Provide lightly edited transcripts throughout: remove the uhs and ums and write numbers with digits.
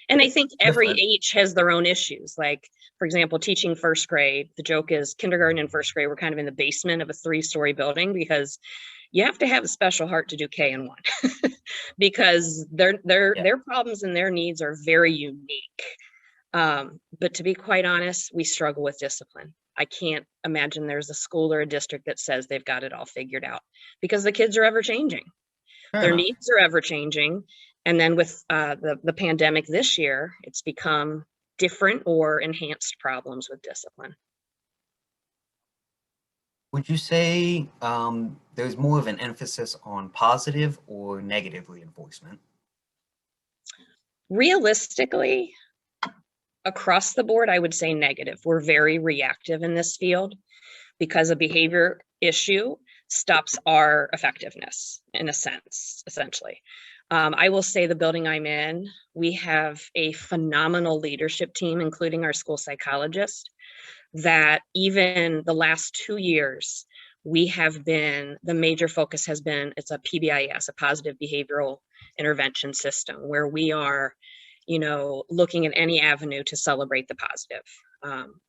And I think every different. age has their own issues. Like, for example, teaching first grade, the joke is kindergarten and first grade, we're kind of in the basement of a 3-story building because you have to have a special heart to do K and 1 because their problems and their needs are very unique. But to be quite honest, we struggle with discipline. I can't imagine there's a school or a district that says they've got it all figured out because the kids are ever changing. Fair Their enough. needs are ever changing. And then with the pandemic this year, it's become different or enhanced problems with discipline. Would you say there's more of an emphasis on positive or negative reinforcement? Realistically, across the board, I would say negative. We're very reactive in this field because a behavior issue stops our effectiveness in a sense, essentially. I will say the building I'm in, we have a phenomenal leadership team, including our school psychologist, that even the last 2 years, the major focus has been, it's a PBIS, a positive behavioral intervention system, where we are, looking at any avenue to celebrate the positive.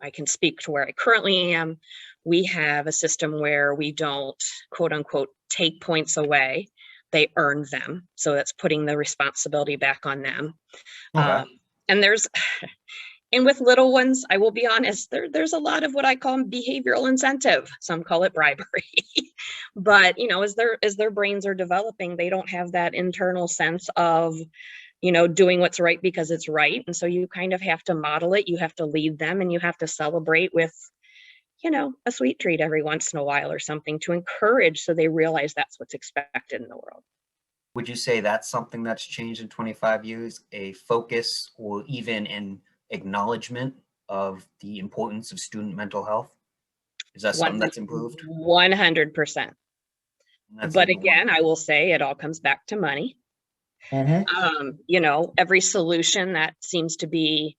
I can speak to where I currently am. We have a system where we don't, quote unquote, take points away. They earn them. So that's putting the responsibility back on them. Okay. And with little ones, I will be honest, there's a lot of what I call behavioral incentive. Some call it bribery. But, as their brains are developing, they don't have that internal sense of, doing what's right because it's right. And so you kind of have to model it. You have to lead them and you have to celebrate with, a sweet treat every once in a while or something to encourage so they realize that's what's expected in the world. Would you say that's something that's changed in 25 years, a focus or even an acknowledgement of the importance of student mental health? Is that something that's improved? 100%. That's But even again, I will say it all comes back to money. Every solution that seems to be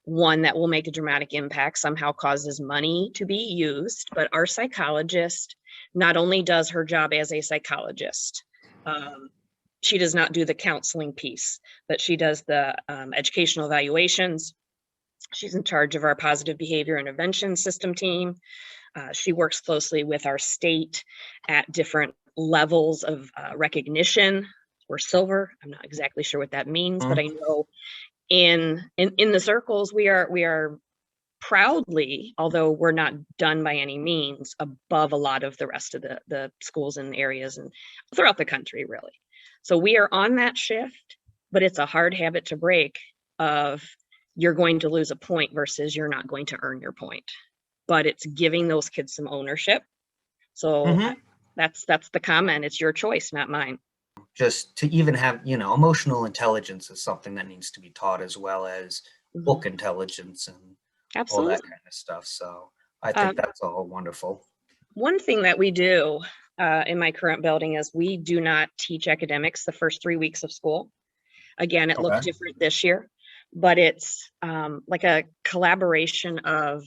one that will make a dramatic impact somehow causes money to be used. But our psychologist not only does her job as a psychologist, she does not do the counseling piece, but she does the educational evaluations. She's in charge of our positive behavior intervention system team. She works closely with our state at different levels of recognition. We're silver. I'm not exactly sure what that means, but I know in the circles we are proudly, although we're not done by any means, above a lot of the rest of the schools and areas and throughout the country, really. So we are on that shift, but it's a hard habit to break of you're going to lose a point versus you're not going to earn your point. But it's giving those kids some ownership. So that's the comment. It's your choice, not mine. Just to even have, emotional intelligence is something that needs to be taught, as well as book intelligence and all that Absolutely. kind of stuff. So I think that's all wonderful. One thing that we do in my current building is we do not teach academics the first 3 weeks of school. Again, it looked different this year, but it's like a collaboration of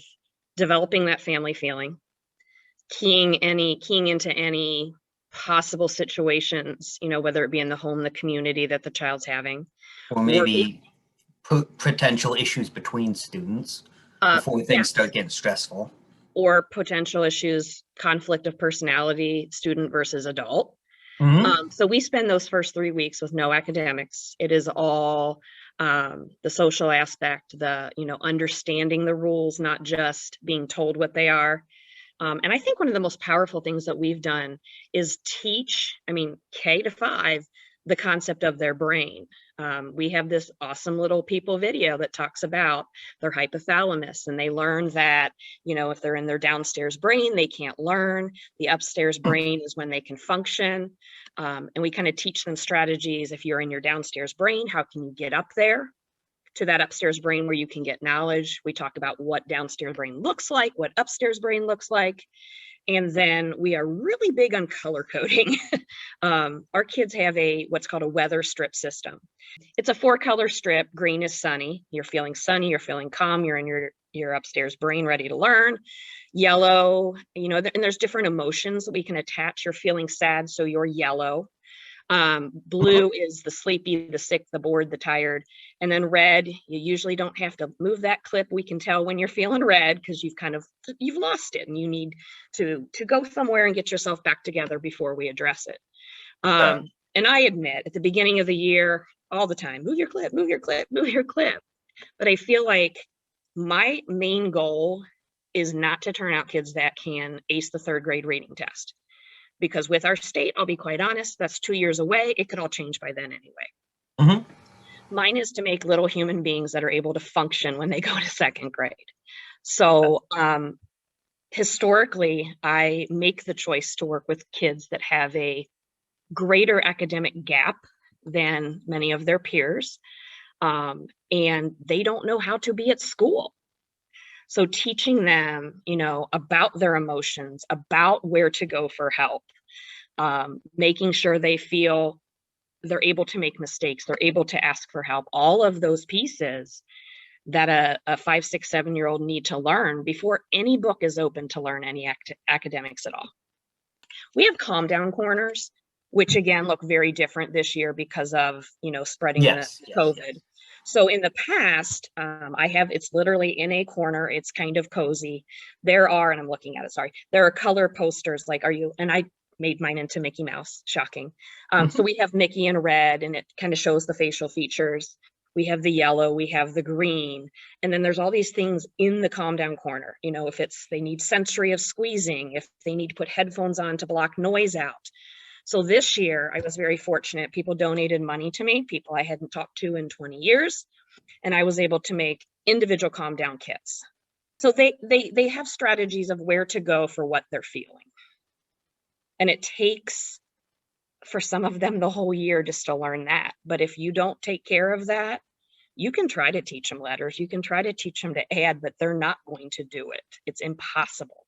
developing that family feeling, keying into any possible situations, whether it be in the home, the community that the child's having. Or maybe potential issues between students before things start getting stressful. Or potential issues, conflict of personality, student versus adult. So we spend those first 3 weeks with no academics. It is all the social aspect, the, understanding the rules, not just being told what they are. And I think one of the most powerful things that we've done is teach, K to 5, the concept of their brain. We have this awesome little people video that talks about their hypothalamus, and they learn that, if they're in their downstairs brain, they can't learn. The upstairs brain is when they can function. And we kind of teach them strategies. If you're in your downstairs brain, how can you get up there to that upstairs brain where you can get knowledge? We talk about what downstairs brain looks like, what upstairs brain looks like. And then we are really big on color coding. Our kids have what's called a weather strip system. It's a 4-color strip. Green is sunny. You're feeling sunny, you're feeling calm, you're in your upstairs brain ready to learn. Yellow, and there's different emotions that we can attach. You're feeling sad, so you're yellow. Blue is the sleepy, the sick, the bored, the tired. And then red, you usually don't have to move that clip. We can tell when you're feeling red because you've lost it and you need to go somewhere and get yourself back together before we address it. And I admit at the beginning of the year, all the time, move your clip, move your clip, move your clip. But I feel like my main goal is not to turn out kids that can ace the 3rd grade reading test. Because with our state, I'll be quite honest, that's 2 years away. It could all change by then anyway. Mine is to make little human beings that are able to function when they go to 2nd grade. So historically, I make the choice to work with kids that have a greater academic gap than many of their peers. And they don't know how to be at school. So teaching them, about their emotions, about where to go for help, making sure they feel they're able to make mistakes, they're able to ask for help, all of those pieces that a 5, 6, 7-year-old need to learn before any book is open to learn any academics at all. We have calm down corners, which again look very different this year because of, spreading the COVID. Yes. So in the past, it's literally in a corner. It's kind of cozy. There are, and I'm looking at it, sorry. There are color posters like, and I made mine into Mickey Mouse, shocking. So we have Mickey in red and it kind of shows the facial features. We have the yellow, we have the green, and then there's all these things in the calm down corner. If they need sensory of squeezing, if they need to put headphones on to block noise out. So this year, I was very fortunate. People donated money to me, people I hadn't talked to in 20 years, and I was able to make individual calm down kits. So they have strategies of where to go for what they're feeling. And it takes, for some of them, the whole year just to learn that. But if you don't take care of that, you can try to teach them letters, you can try to teach them to add, but they're not going to do it. It's impossible.